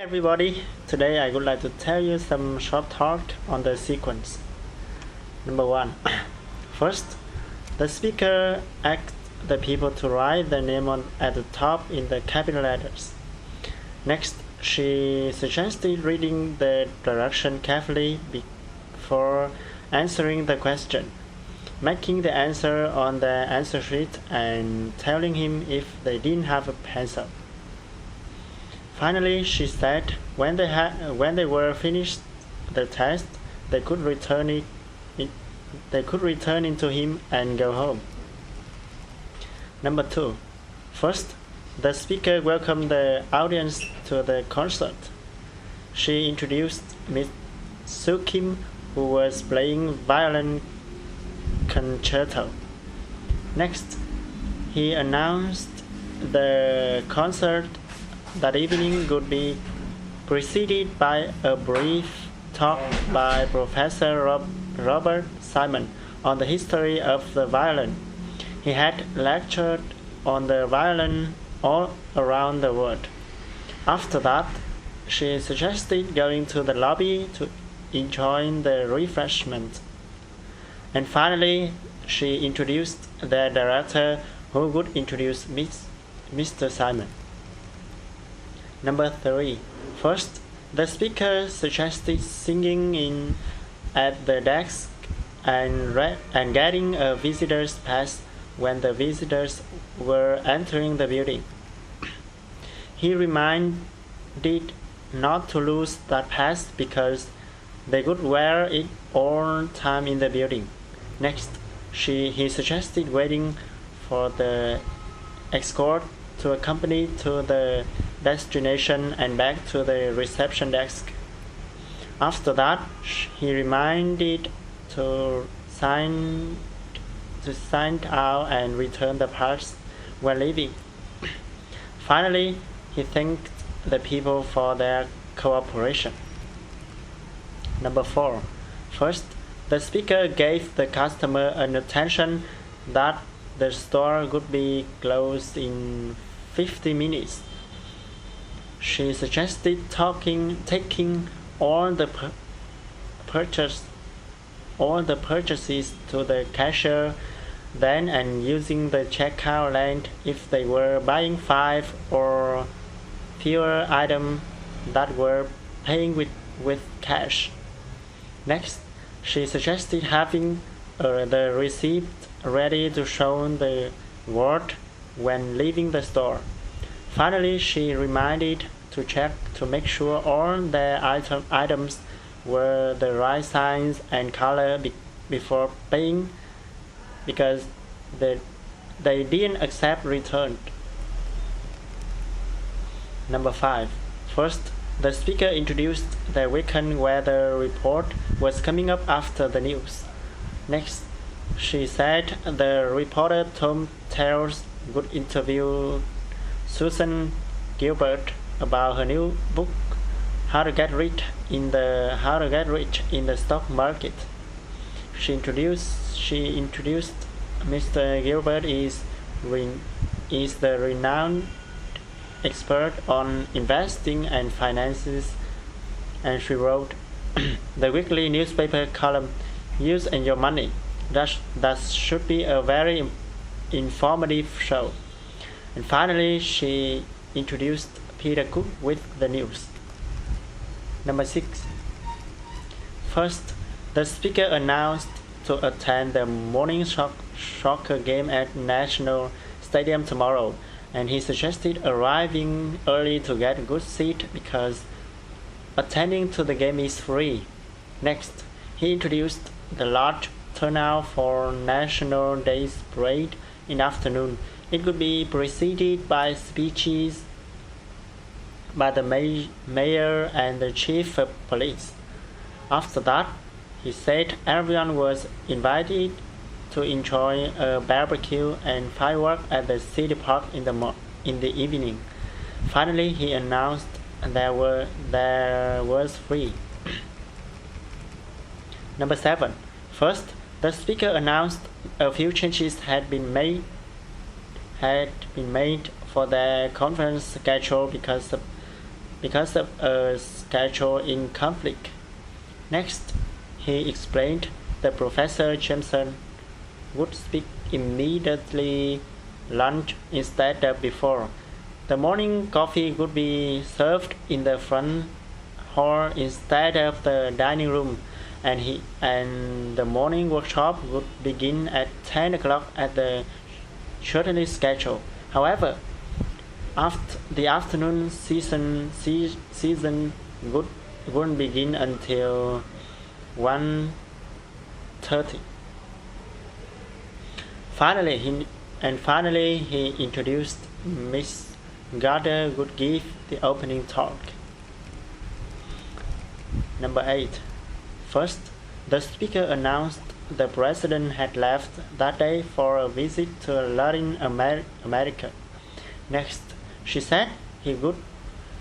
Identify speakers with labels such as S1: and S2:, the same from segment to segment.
S1: Everybody, today I would like to tell you some short talk on the sequence. Number 1. First, the speaker asks the people to write their name at the top in the capital letters. Next, she suggested reading the direction carefully before answering the question, making the answer on the answer sheet and telling him if they didn't have a pencil. Finally, she said when they were finished the test, they could return it to him and go home. Number 2. First, the speaker welcomed the audience to the concert. She introduced Miss Soo Kim, who was playing violin concerto. Next, he announced the concert that evening would be preceded by a brief talk by Professor Robert Simon on the history of the violin. He had lectured on the violin all around the world. After that, she suggested going to the lobby to enjoy the refreshment. And finally, she introduced the director, who would introduce Mr. Simon. Number 3. First, the speaker suggested singing in at the desk and getting a visitor's pass when the visitors were entering the building. He reminded not to lose that pass because they could wear it all time in the building. Next, he suggested waiting for the escort to accompany to the destination and back to the reception desk. After that, he reminded to sign out and return the pass when leaving. Finally, he thanked the people for their cooperation. Number 4. First, the speaker gave the customer an attention that the store would be closed in 50 minutes. She suggested taking all the purchases to the cashier then and using the checkout line if they were buying 5 or fewer items that were paying with cash. Next, she suggested having the receipt ready to show the ward when leaving the store. Finally, she reminded to check to make sure all the items were the right size and color before paying because they didn't accept return. Number 5. First, the speaker introduced the weekend weather report was coming up after the news. Next, she said the reporter Tom Tells would interview Susan Gilbert about her new book, How to Get Rich in the Stock Market. She introduced Mr. Gilbert is the renowned expert on investing and finances, and she wrote the weekly newspaper column Use and Your Money. That should be a very informative show. And finally, she introduced Peter Cook with the news. Number 6. First, the speaker announced to attend the morning soccer game at National Stadium tomorrow, and he suggested arriving early to get a good seat because attending to the game is free. Next, he introduced the large turnout for National Day's parade in the afternoon. It would be preceded by speeches by the mayor and the chief of police. After that, he said everyone was invited to enjoy a barbecue and fireworks at the city park in the evening. Finally, he announced there was free. Number 7. First, the speaker announced a few changes had been made for the conference schedule because of a schedule in conflict. Next, he explained that Professor Jameson would speak immediately lunch instead of before. The morning coffee would be served in the front hall instead of the dining room, and the morning workshop would begin at 10 o'clock at the shortened schedule. However, after the afternoon season wouldn't begin until 1:30. Finally, he introduced Miss Gardner would give the opening talk. Number 8. First, the speaker announced the president had left that day for a visit to Latin America. Next, she said he would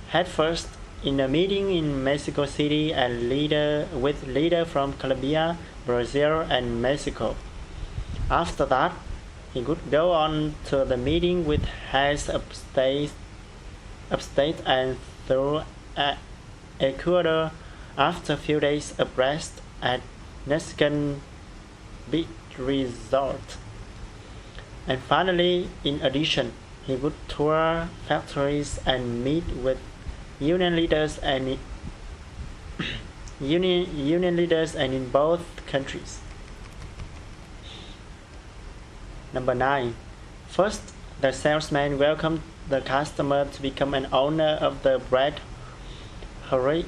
S1: head first in a meeting in Mexico City with leaders from Colombia, Brazil, and Mexico. After that, he would go on to the meeting with heads of state and through Ecuador after a few days of rest at Mexican Beach Resort. And finally, in addition, he would tour factories and meet with union leaders and in both countries. Number 9. First, the salesman welcomed the customer to become an owner of the bread horrific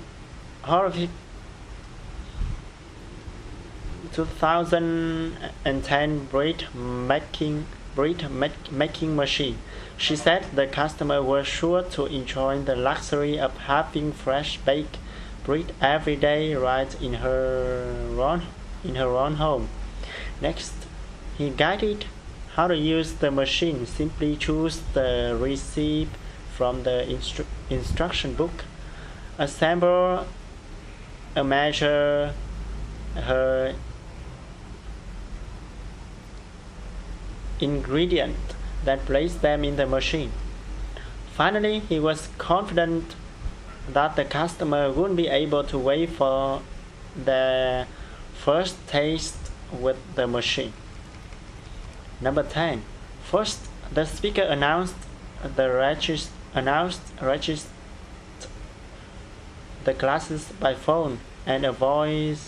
S1: 2010 bread making machine. She said the customer was sure to enjoy the luxury of having fresh baked bread every day right in her own home. Next, he guided how to use the machine. Simply choose the recipe from the instruction book, assemble a measure her ingredient, then place them in the machine. Finally, he was confident that the customer would be able to wait for their first taste with the machine. Number 10. First, the speaker announced the classes by phone and avoided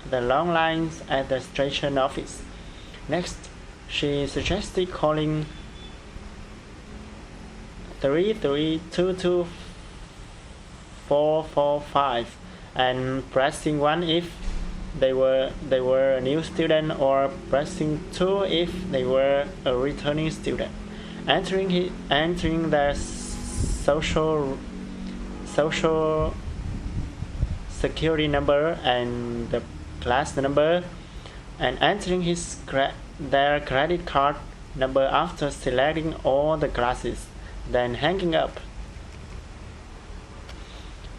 S1: the long lines at the station office. Next, she suggested calling 3322445 and pressing 1 if they were a new student, or pressing 2 if they were a returning student. Entering their social security number and the class number, and entering their credit card number after selecting all the classes, then hanging up.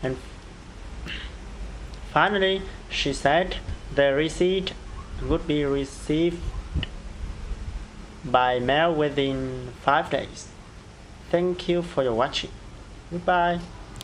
S1: And finally, she said the receipt would be received by mail within 5 days. Thank you for your watching. Goodbye.